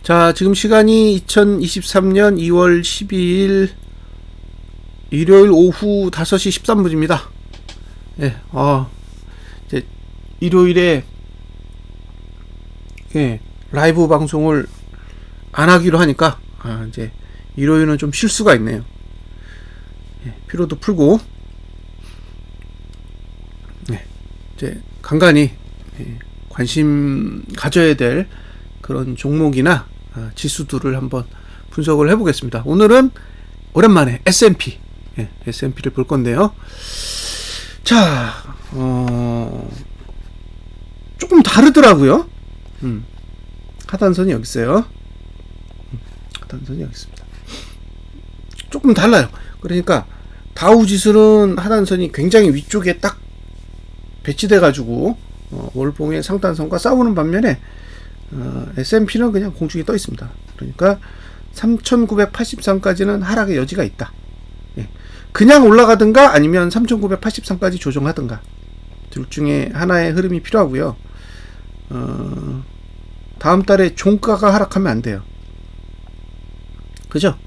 자, 지금 시간이 2023년 2월 12일 일요일 오후 5시 13분입니다. 예, 이제 일요일에 라이브 방송을 안 하기로 하니까 이제 일요일은 좀 쉴 수가 있네요. 피로도 풀고 이제 간간히 관심 가져야 될 그런 종목이나 지수들을 한번 분석을 해보겠습니다. 오늘은 오랜만에 S&P, S&P를 볼 건데요. 자, 조금 다르더라고요. 하단선이 여기 있어요. 하단선이 여기 있습니다. 조금 달라요. 그러니까 다우 지수는 하단선이 굉장히 위쪽에 딱 배치돼 가지고 월봉의 상단선과 싸우는 반면에 S&P는 그냥 공중에 떠 있습니다. 그러니까 3983까지는 하락의 여지가 있다. 그냥 올라가든가 아니면 3983까지 조정하든가 둘 중에 하나의 흐름이 필요하고요. 다음 달에 종가가 하락하면 안 돼요. 그죠?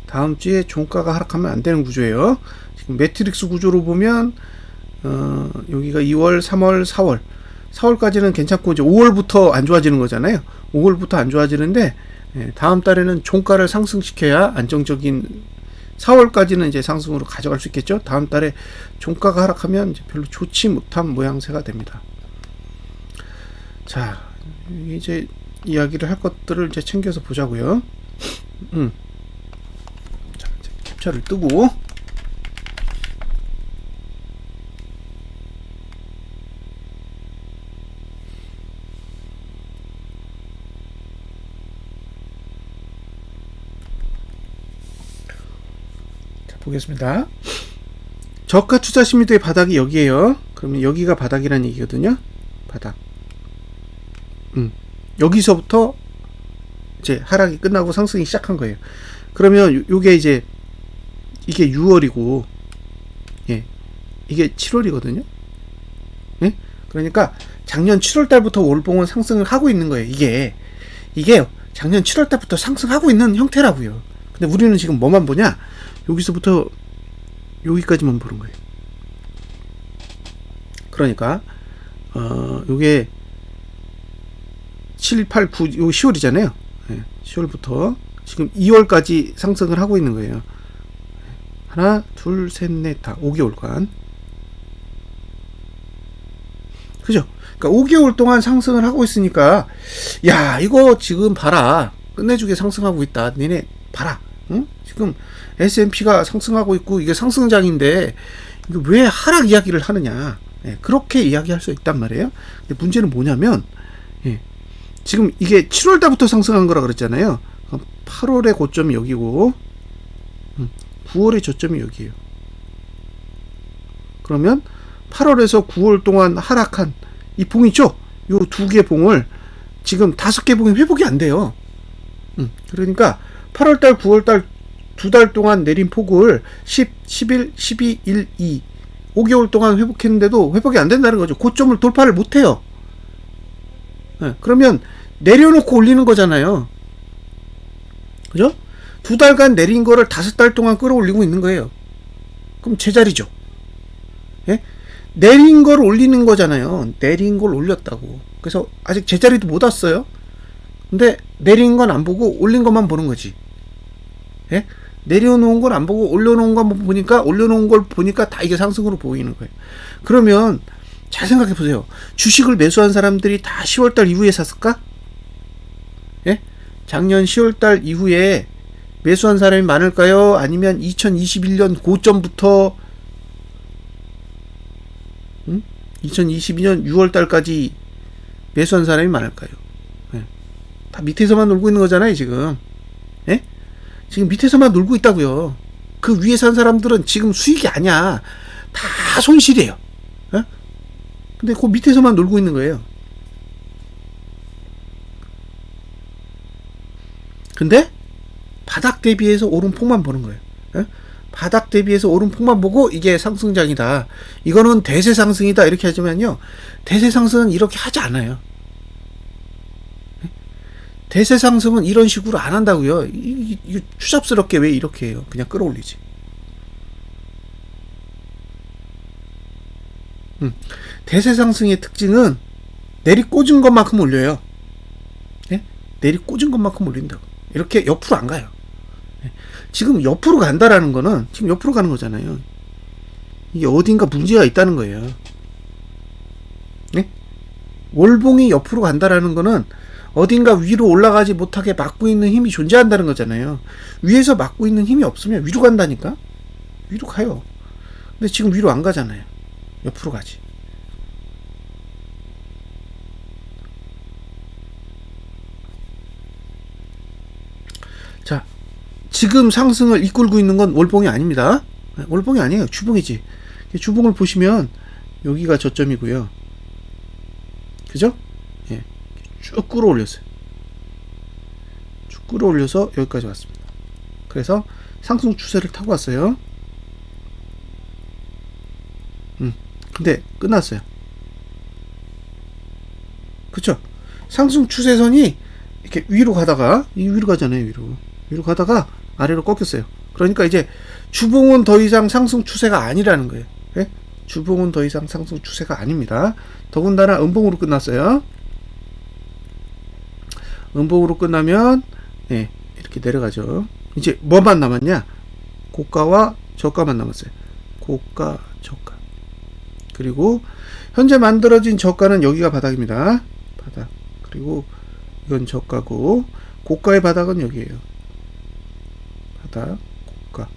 다음 주에 종가가 하락하면 안 되는 구조예요. 지금 매트릭스 구조로 보면 여기가 2월, 3월, 4월 4월까지는 괜찮고 이제 5월부터 안 좋아지는 거잖아요. 5월부터 안 좋아지는데 다음 달에는 종가를 상승시켜야 안정적인 4월까지는 이제 상승으로 가져갈 수 있겠죠. 다음 달에 종가가 하락하면 이제 별로 좋지 못한 모양새가 됩니다. 자, 이제 이야기를 할 것들을 이제 챙겨서 보자고요. 자, 이제 캡처를 뜨고 보겠습니다. 저가 투자 심리도의 바닥이 여기에요. 그러면 여기가 바닥이라는 얘기거든요. 바닥. 여기서부터 이제 하락이 끝나고 상승이 시작한 거예요. 그러면 요게 이제 이게 6월이고 이게 7월이거든요. 그러니까 작년 7월 달부터 월봉은 상승을 하고 있는 거예요. 이게 작년 7월 달부터 상승하고 있는 형태라고요. 근데 우리는 지금 뭐만 보냐? 여기서부터 여기까지만 보는 거예요. 그러니까 요게 7, 8, 9, 요 10월이잖아요. 10월부터 지금 2월까지 상승을 하고 있는 거예요. 하나, 둘, 셋, 넷, 다 5개월간. 그죠? 그러니까 5개월 동안 상승을 하고 있으니까 야, 이거 지금 봐라. 끝내주게 상승하고 있다. 니네 봐라. 응? 지금 S&P가 상승하고 있고 이게 상승장인데 이거 왜 하락 이야기를 하느냐. 그렇게 이야기할 수 있단 말이에요. 근데 문제는 뭐냐면 지금 이게 7월 달부터 상승한 거라 그랬잖아요. 8월의 고점이 여기고 9월의 저점이 여기에요. 그러면 8월에서 9월 동안 하락한 이 봉 있죠? 요 두 개 봉을 지금 5개 봉이 회복이 안 돼요. 그러니까 8월달, 9월달 두 달 동안 내린 폭을 10, 11, 12, 1, 2 5개월 동안 회복했는데도 회복이 안 된다는 거죠. 고점을 돌파를 못 해요. 그러면 내려놓고 올리는 거잖아요. 그죠? 두 달간 내린 거를 5달 동안 끌어올리고 있는 거예요. 그럼 제자리죠. 내린 걸 올리는 거잖아요. 내린 걸 올렸다고. 그래서 아직 제자리도 못 왔어요. 근데 내린 건 안 보고 올린 것만 보는 거지. 내려놓은 걸 안 보고 올려놓은 것만 보니까 올려놓은 걸 보니까 다 이게 상승으로 보이는 거예요. 그러면 잘 생각해 보세요. 주식을 매수한 사람들이 다 10월달 이후에 샀을까? 작년 10월달 이후에 매수한 사람이 많을까요? 아니면 2021년 고점부터 2022년 6월달까지 매수한 사람이 많을까요? 다 밑에서만 놀고 있는 거잖아요, 지금. 지금 밑에서만 놀고 있다고요. 그 위에 산 사람들은 지금 수익이 아니야. 다 손실이에요. 근데 그 밑에서만 놀고 있는 거예요. 근데 바닥 대비해서 오름폭만 보는 거예요. 바닥 대비해서 오름폭만 보고 이게 상승장이다. 이거는 대세 상승이다. 이렇게 하지만요. 대세 상승은 이렇게 하지 않아요. 대세 상승은 이런 식으로 안 한다고요. 이거 추잡스럽게 왜 이렇게 해요? 그냥 끌어올리지. 대세 상승의 특징은 내리꽂은 것만큼 올려요. 예? 내리꽂은 것만큼 올린다고. 이렇게 옆으로 안 가요. 예? 지금 옆으로 간다라는 거는 지금 옆으로 가는 거잖아요. 이게 어딘가 문제가 있다는 거예요. 예? 월봉이 옆으로 간다라는 거는 어딘가 위로 올라가지 못하게 막고 있는 힘이 존재한다는 거잖아요. 위에서 막고 있는 힘이 없으면 위로 간다니까? 위로 가요. 근데 지금 위로 안 가잖아요. 옆으로 가지. 자, 지금 상승을 이끌고 있는 건 월봉이 아닙니다. 월봉이 아니에요. 주봉이지. 주봉을 보시면 여기가 저점이고요. 그죠? 예. 쭉 끌어올렸어요. 쭉 끌어올려서 여기까지 왔습니다. 그래서 상승 추세를 타고 왔어요. 근데 끝났어요. 그쵸? 상승 추세선이 이렇게 위로 가다가 위로 가잖아요. 위로 가다가 아래로 꺾였어요. 그러니까 이제 주봉은 더 이상 상승 추세가 아니라는 거예요. 예? 주봉은 더 이상 상승 추세가 아닙니다. 더군다나 음봉으로 끝났어요. 음봉으로 끝나면 예, 이렇게 내려가죠. 이제 뭐만 남았냐? 고가와 저가만 남았어요. 고가, 저가. 그리고 현재 만들어진 저가는 여기가 바닥입니다. 바닥. 그리고 이건 저가고 고가의 바닥은 여기에요. 바닥, 고가.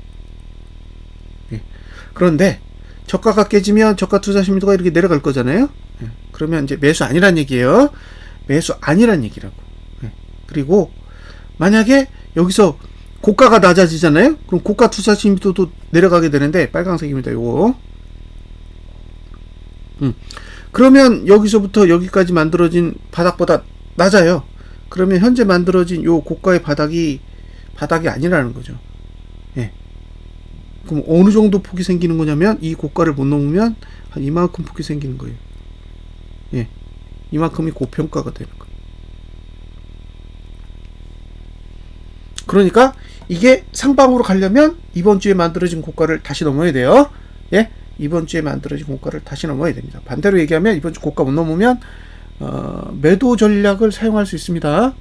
예. 그런데 저가가 깨지면 저가 투자 심리도가 이렇게 내려갈 거잖아요. 예. 그러면 이제 매수 아니란 얘기예요. 매수 아니란 얘기라고. 예. 그리고 만약에 여기서 고가가 낮아지잖아요. 그럼 고가 투자 심리도도 내려가게 되는데 빨간색입니다. 요거. 그러면 여기서부터 여기까지 만들어진 바닥보다 낮아요. 그러면 현재 만들어진 요 고가의 바닥이 아니라는 거죠. 예. 그럼 어느 정도 폭이 생기는 거냐면 이 고가를 못 넘으면 한 이만큼 폭이 생기는 거예요. 예. 이만큼이 고평가가 되는 거예요. 그러니까 이게 상방으로 가려면 이번 주에 만들어진 고가를 다시 넘어야 돼요. 예. 이번 주에 만들어진 고가를 다시 넘어야 됩니다. 반대로 얘기하면 이번 주 고가 못 넘으면 매도 전략을 사용할 수 있습니다.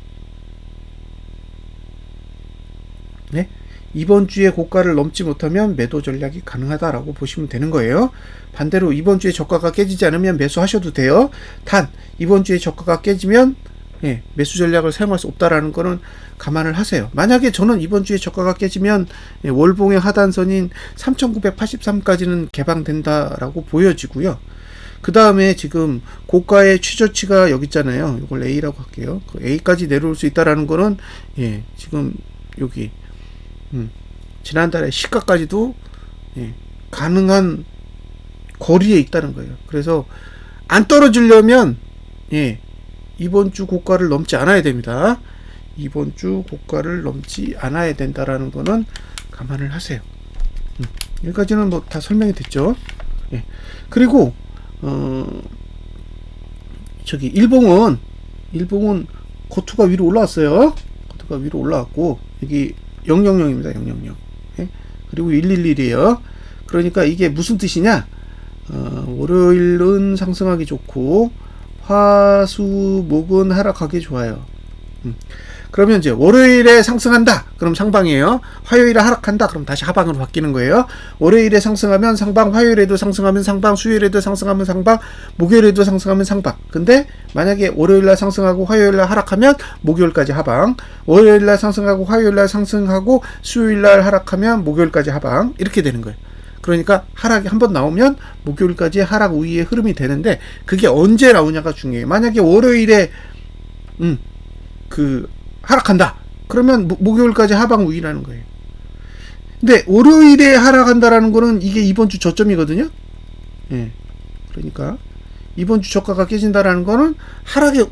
네? 이번 주에 고가를 넘지 못하면 매도 전략이 가능하다라고 보시면 되는 거예요. 반대로 이번 주에 저가가 깨지지 않으면 매수하셔도 돼요. 단 이번 주에 저가가 깨지면 예, 매수 전략을 사용할 수 없다라는 거는 감안을 하세요. 만약에 저는 이번 주에 저가가 깨지면 예, 월봉의 하단선인 3983까지는 개방된다라고 보여지고요. 그 다음에 지금 고가의 최저치가 여기 있잖아요. 이걸 A라고 할게요. 그 A까지 내려올 수 있다라는 거는 예, 지금 여기 지난달에 시가까지도 예, 가능한 거리에 있다는 거예요. 그래서 안 떨어지려면 예, 이번 주 고가를 넘지 않아야 됩니다. 이번 주 고가를 넘지 않아야 된다라는 거는 감안을 하세요. 여기까지는 뭐 다 설명이 됐죠. 예. 그리고 저기 일봉은 거투가 위로 올라왔어요. 거투가 위로 올라왔고 여기 000입니다. 000. 예? 그리고 111이에요. 그러니까 이게 무슨 뜻이냐? 월요일은 상승하기 좋고 화, 수, 목은 하락하기 좋아요. 그러면 이제 월요일에 상승한다. 그럼 상방이에요. 화요일에 하락한다. 그럼 다시 하방으로 바뀌는 거예요. 월요일에 상승하면 상방, 화요일에도 상승하면 상방, 수요일에도 상승하면 상방, 목요일에도 상승하면 상방. 근데 만약에 월요일날 상승하고 화요일날 하락하면 목요일까지 하방, 월요일날 상승하고 화요일날 상승하고 수요일날 하락하면 목요일까지 하방. 이렇게 되는 거예요. 그러니까 하락이 한번 나오면 목요일까지 하락 우위의 흐름이 되는데 그게 언제 나오냐가 중요해요. 만약에 월요일에 하락한다. 그러면 목요일까지 하방 우위라는 거예요. 근데 월요일에 하락한다라는 거는 이게 이번 주 저점이거든요. 예. 그러니까 이번 주 저가가 깨진다라는 거는 하락에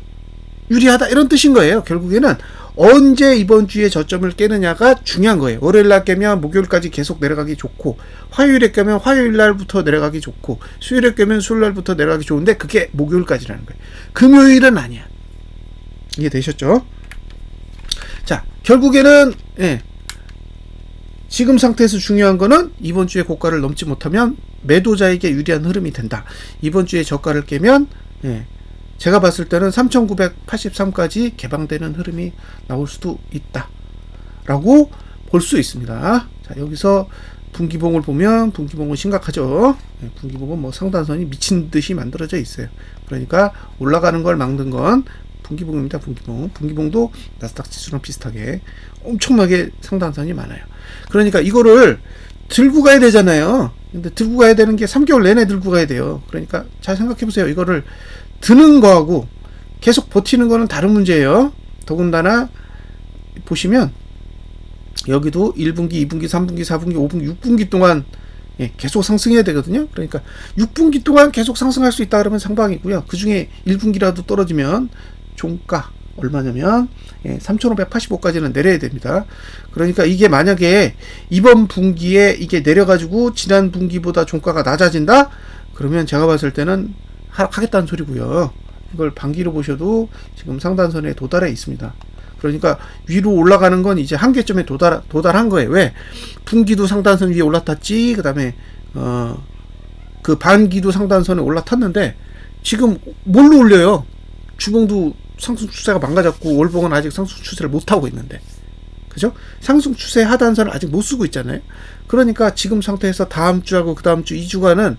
유리하다 이런 뜻인 거예요. 결국에는 언제 이번 주에 저점을 깨느냐가 중요한 거예요. 월요일날 깨면 목요일까지 계속 내려가기 좋고 화요일에 깨면 화요일날부터 내려가기 좋고 수요일에 깨면 수요일날부터 내려가기 좋은데 그게 목요일까지라는 거예요. 금요일은 아니야. 이해되셨죠? 자, 결국에는 지금 상태에서 중요한 거는 이번 주에 고가를 넘지 못하면 매도자에게 유리한 흐름이 된다. 이번 주에 저가를 깨면 제가 봤을 때는 3,983까지 개방되는 흐름이 나올 수도 있다 라고 볼 수 있습니다. 자, 여기서 분기봉을 보면 분기봉은 심각하죠. 분기봉은 뭐 상단선이 미친 듯이 만들어져 있어요. 그러니까 올라가는 걸 막는 건 분기봉입니다. 분기봉도 나스닥 지수랑 비슷하게 엄청나게 상단선이 많아요. 그러니까 이거를 들고 가야 되잖아요. 근데 들고 가야 되는 게 3개월 내내 들고 가야 돼요. 그러니까 잘 생각해 보세요. 이거를 드는 거하고 계속 버티는 거는 다른 문제예요. 더군다나 보시면 여기도 1분기, 2분기, 3분기, 4분기, 5분기, 6분기 동안 계속 상승해야 되거든요. 그러니까 6분기 동안 계속 상승할 수 있다 그러면 상방이고요. 그 중에 1분기라도 떨어지면 종가 얼마냐면 3,585까지는 내려야 됩니다. 그러니까 이게 만약에 이번 분기에 이게 내려가지고 지난 분기보다 종가가 낮아진다? 그러면 제가 봤을 때는 하락하겠다는 소리고요. 이걸 반기로 보셔도 지금 상단선에 도달해 있습니다. 그러니까 위로 올라가는 건 이제 한계점에 도달한 거예요. 왜? 분기도 상단선 위에 올라탔지, 그 다음에 그 반기도 상단선에 올라탔는데 지금 뭘로 올려요? 주봉도 상승 추세가 망가졌고 월봉은 아직 상승 추세를 못 하고 있는데, 그죠? 상승 추세 하단선을 아직 못 쓰고 있잖아요. 그러니까 지금 상태에서 다음 주하고 그 다음 주 2주간은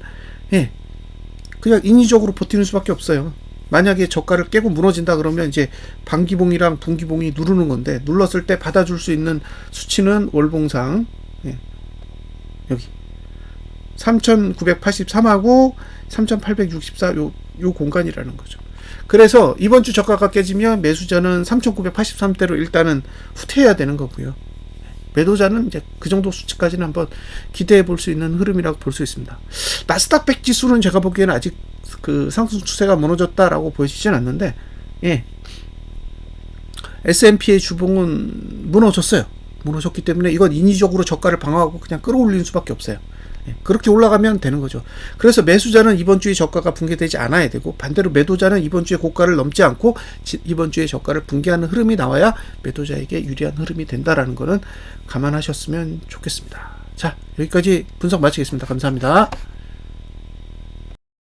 그냥 인위적으로 버티는 수밖에 없어요. 만약에 저가를 깨고 무너진다 그러면 이제 반기봉이랑 분기봉이 누르는 건데, 눌렀을 때 받아줄 수 있는 수치는 월봉상 여기 3,983하고 3,864 요 공간이라는 거죠. 그래서 이번 주 저가가 깨지면 매수자는 3,983대로 일단은 후퇴해야 되는 거고요. 매도자는 이제 그 정도 수치까지는 한번 기대해 볼 수 있는 흐름이라고 볼 수 있습니다. 나스닥 100 지수는 제가 보기에는 아직 그 상승 추세가 무너졌다라고 보여지진 않는데, S&P의 주봉은 무너졌어요. 무너졌기 때문에 이건 인위적으로 저가를 방어하고 그냥 끌어올리는 수밖에 없어요. 그렇게 올라가면 되는 거죠. 그래서 매수자는 이번 주에 저가가 붕괴되지 않아야 되고, 반대로 매도자는 이번 주에 고가를 넘지 않고 이번 주에 저가를 붕괴하는 흐름이 나와야 매도자에게 유리한 흐름이 된다라는 거는 감안하셨으면 좋겠습니다. 자, 여기까지 분석 마치겠습니다. 감사합니다.